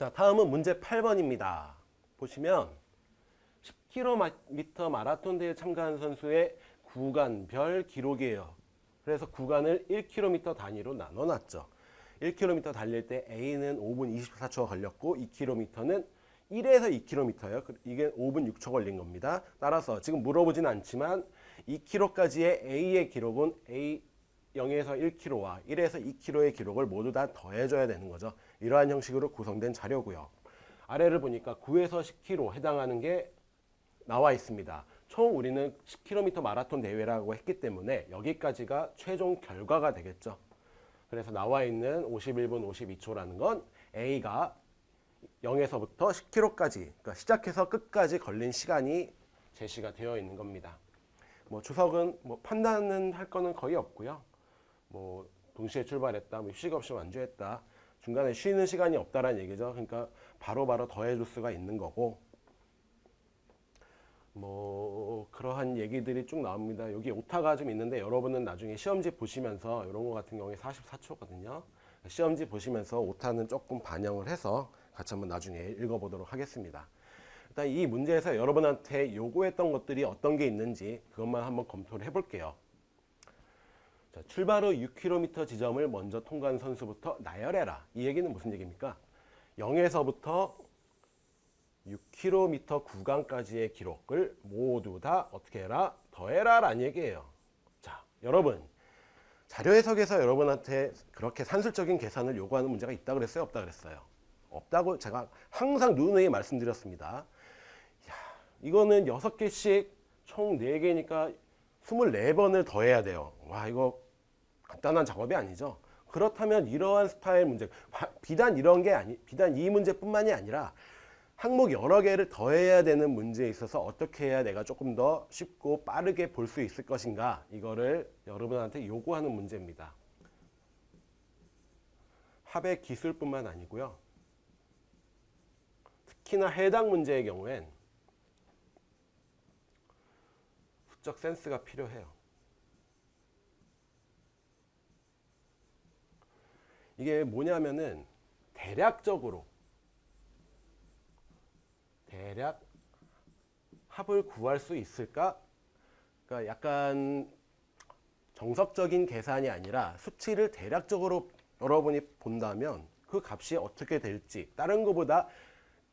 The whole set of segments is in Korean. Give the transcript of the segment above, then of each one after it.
자, 다음은 문제 8번입니다. 보시면 10km 마라톤 대회 참가한 선수의 구간별 기록이에요. 그래서 구간을 1km 단위로 나눠놨죠. 1km 달릴 때 A는 5분 24초가 걸렸고 2km는 1에서 2km예요. 이게 5분 6초 걸린 겁니다. 따라서 지금 물어보진 않지만 2km까지의 A의 기록은 A 0에서 1km와 1에서 2km의 기록을 모두 다 더해줘야 되는 거죠. 이러한 형식으로 구성된 자료고요. 아래를 보니까 9에서 10km 해당하는 게 나와 있습니다. 총 우리는 10km 마라톤 대회라고 했기 때문에 여기까지가 최종 결과가 되겠죠. 그래서 나와 있는 51분 52초라는 건 A가 0에서부터 10km까지, 그러니까 시작해서 끝까지 걸린 시간이 제시가 되어 있는 겁니다. 뭐 주석은 뭐 판단은 할 거는 거의 없고요. 뭐 동시에 출발했다, 뭐 휴식 없이 완주했다, 중간에 쉬는 시간이 없다라는 얘기죠. 그러니까 바로바로 더해줄 수가 있는 거고, 뭐 그러한 얘기들이 쭉 나옵니다. 여기 오타가 좀 있는데 여러분은 나중에 시험지 보시면서 이런 거 같은 경우에 44초거든요. 시험지 보시면서 오타는 조금 반영을 해서 같이 한번 나중에 읽어보도록 하겠습니다. 일단 이 문제에서 여러분한테 요구했던 것들이 어떤 게 있는지 그것만 한번 검토를 해볼게요. 자, 출발 후 6km 지점을 먼저 통과한 선수부터 나열해라. 이 얘기는 무슨 얘기입니까? 0에서부터 6km 구간까지의 기록을 모두 다 어떻게 해라? 더해라 라는 얘기예요. 자, 여러분 자료 해석에서 여러분한테 그렇게 산술적인 계산을 요구하는 문제가 있다 그랬어요? 없다 그랬어요? 없다고 제가 항상 누누이 말씀드렸습니다. 이거는 6개씩 총 4개니까 24번을 더해야 돼요. 와, 이거 간단한 작업이 아니죠. 그렇다면 이러한 스타일 문제, 비단 비단 이 문제뿐만이 아니라 항목 여러 개를 더해야 되는 문제에 있어서 어떻게 해야 내가 조금 더 쉽고 빠르게 볼 수 있을 것인가, 이거를 여러분한테 요구하는 문제입니다. 합의 기술뿐만 아니고요. 특히나 해당 문제의 경우엔 수적 센스가 필요해요. 이게 뭐냐면은 대략 합을 구할 수 있을까? 그러니까 약간 정석적인 계산이 아니라 수치를 대략적으로 여러분이 본다면 그 값이 어떻게 될지, 다른 것보다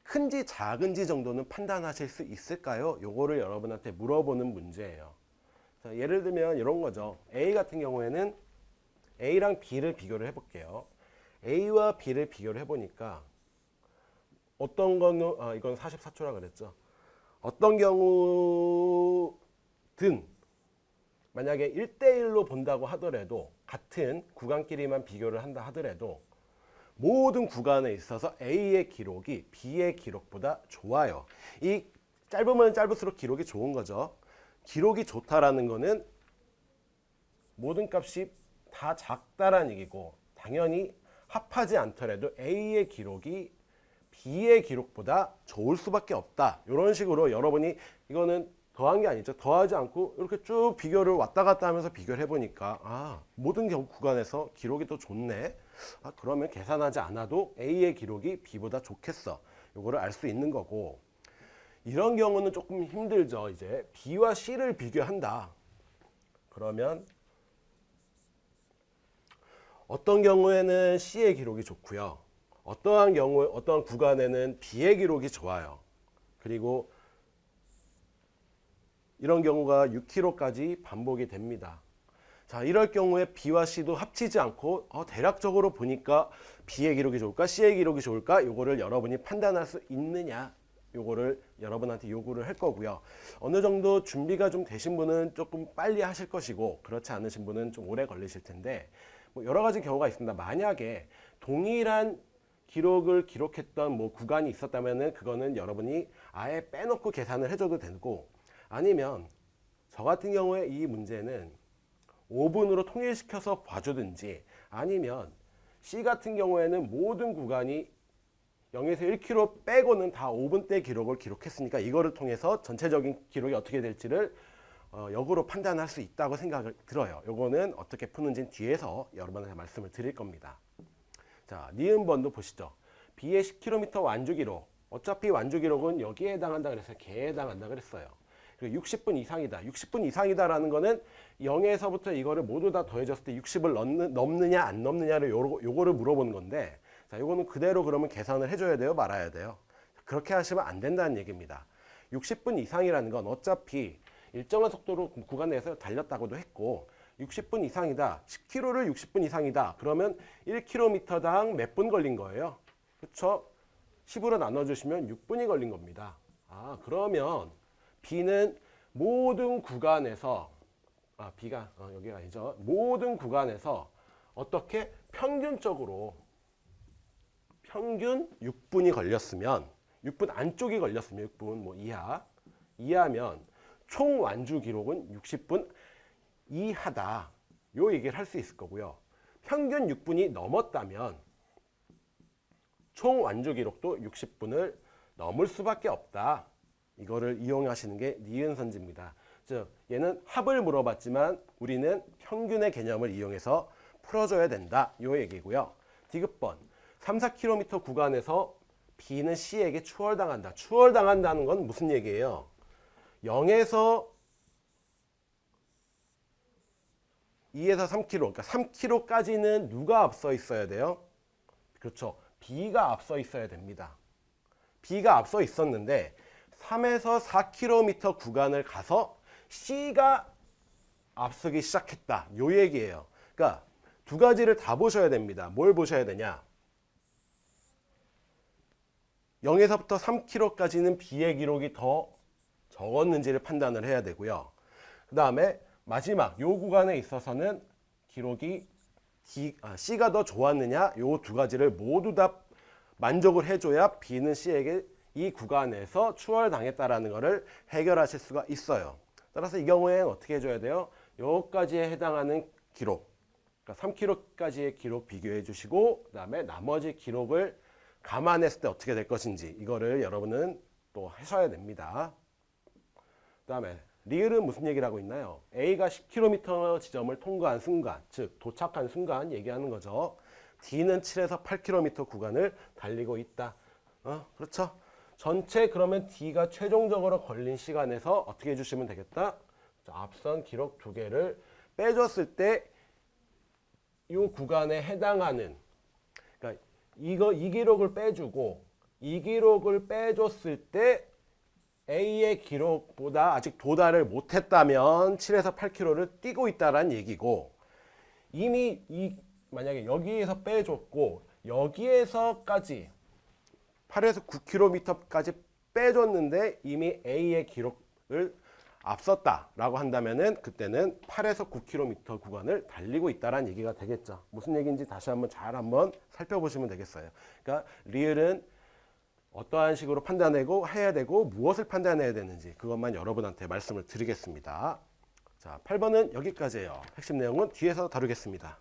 큰지 작은지 정도는 판단하실 수 있을까요? 요거를 여러분한테 물어보는 문제예요. 자, 예를 들면 이런 거죠. A 같은 경우에는 A랑 B를 비교를 해볼게요. A와 B를 비교를 해보니까 어떤 거는, 이건 44초라 그랬죠. 어떤 경우든 만약에 1대1로 본다고 하더라도, 같은 구간끼리만 비교를 한다 하더라도 모든 구간에 있어서 A의 기록이 B의 기록보다 좋아요. 이 짧으면 짧을수록 기록이 좋은 거죠. 기록이 좋다라는 거는 모든 값이 다 작다라는 얘기고, 당연히 합하지 않더라도 A의 기록이 B의 기록보다 좋을 수밖에 없다. 이런 식으로 여러분이, 이거는 더한 게 아니죠. 더하지 않고 이렇게 쭉 비교를 왔다 갔다 하면서 비교를 해보니까 모든 구간에서 기록이 더 좋네. 그러면 계산하지 않아도 A의 기록이 B보다 좋겠어. 이거를 알 수 있는 거고, 이런 경우는 조금 힘들죠. 이제 B와 C를 비교한다. 그러면 어떤 경우에는 C의 기록이 좋고요. 어떠한 경우에, 어떠한 구간에는 B의 기록이 좋아요. 그리고 이런 경우가 6km까지 반복이 됩니다. 자, 이럴 경우에 B와 C도 합치지 않고 대략적으로 보니까 B의 기록이 좋을까, C의 기록이 좋을까, 요거를 여러분이 판단할 수 있느냐, 요거를 여러분한테 요구를 할 거고요. 어느 정도 준비가 좀 되신 분은 조금 빨리 하실 것이고, 그렇지 않으신 분은 좀 오래 걸리실 텐데, 뭐 여러 가지 경우가 있습니다. 만약에 동일한 기록을 기록했던 뭐 구간이 있었다면은 그거는 여러분이 아예 빼놓고 계산을 해줘도 되고, 아니면 저 같은 경우에 이 문제는 5분으로 통일시켜서 봐주든지, 아니면 C 같은 경우에는 모든 구간이 0에서 1km 빼고는 다 5분대 기록을 기록했으니까 이거를 통해서 전체적인 기록이 어떻게 될지를 역으로 판단할 수 있다고 생각을 들어요. 요거는 어떻게 푸는지는 뒤에서 여러분한테 말씀을 드릴 겁니다. 자, 니은번도 보시죠. B의 10km 완주 기록. 어차피 완주 기록은 여기에 해당한다 그랬어요. 걔에 해당한다 그랬어요. 그리고 60분 이상이다. 60분 이상이다라는 거는 0에서부터 이거를 모두 다 더해졌을 때 60을 넘느냐 안 넘느냐를 요거를 물어보는 건데, 자, 요거는 그대로 그러면 계산을 해줘야 돼요, 말아야 돼요? 그렇게 하시면 안 된다는 얘기입니다. 60분 이상이라는 건 어차피 일정한 속도로 구간 내에서 달렸다고도 했고, 60분 이상이다. 10km를 60분 이상이다. 그러면 1km당 몇 분 걸린 거예요? 그렇죠? 10으로 나눠주시면 6분이 걸린 겁니다. 아, 그러면 B는 모든 구간에서, B가 여기가 아니죠. 모든 구간에서 어떻게 평균적으로 평균 6분이 걸렸으면, 6분 안쪽이 걸렸으면 6분 뭐 이하면 총 완주 기록은 60분 이하다. 요 얘기를 할 수 있을 거고요. 평균 6분이 넘었다면 총 완주 기록도 60분을 넘을 수밖에 없다. 이거를 이용하시는 게 니은 선지입니다. 즉 얘는 합을 물어봤지만 우리는 평균의 개념을 이용해서 풀어줘야 된다. 요 얘기고요. 디귿번 3, 4km 구간에서 B는 C에게 추월당한다. 추월당한다는 건 무슨 얘기예요? 0에서 2에서 3km, 그러니까 3km까지는 누가 앞서 있어야 돼요? 그렇죠. B가 앞서 있어야 됩니다. B가 앞서 있었는데 3에서 4km 구간을 가서 C가 앞서기 시작했다. 요 얘기예요. 그러니까 두 가지를 다 보셔야 됩니다. 뭘 보셔야 되냐? 0에서부터 3km까지는 B의 기록이 더 적었는지를 판단을 해야 되고요. 그 다음에 마지막 요 구간에 있어서는 기록이 C가 더 좋았느냐, 요 두 가지를 모두 다 만족을 해줘야 B는 C에게 이 구간에서 추월당했다라는 것을 해결하실 수가 있어요. 따라서 이 경우에는 어떻게 해줘야 돼요? 요까지에 해당하는 기록, 그러니까 3km까지의 기록 비교해 주시고, 그 다음에 나머지 기록을 감안했을 때 어떻게 될 것인지 이거를 여러분은 또 하셔야 됩니다. 그 다음에 리을은 무슨 얘기를 하고 있나요? A가 10km 지점을 통과한 순간, 즉 도착한 순간 얘기하는 거죠. D는 7에서 8km 구간을 달리고 있다. 그렇죠? 전체 그러면 D가 최종적으로 걸린 시간에서 어떻게 해주시면 되겠다? 자, 앞선 기록 두 개를 빼줬을 때 이 구간에 해당하는, 그러니까 이 기록을 빼주고 이 기록을 빼줬을 때 A의 기록보다 아직 도달을 못했다면 7에서 8km를 뛰고 있다는 얘기고, 이미 만약에 여기에서 빼줬고 여기에서까지 8에서 9km까지 빼줬는데 이미 A의 기록을 앞섰다라고 한다면은 그때는 8에서 9km 구간을 달리고 있다는 얘기가 되겠죠. 무슨 얘기인지 다시 한번 한번 살펴보시면 되겠어요. 그러니까 리을은 어떠한 식으로 판단하고 해야 되고 무엇을 판단해야 되는지 그것만 여러분한테 말씀을 드리겠습니다. 자, 8번은 여기까지예요. 핵심 내용은 뒤에서 다루겠습니다.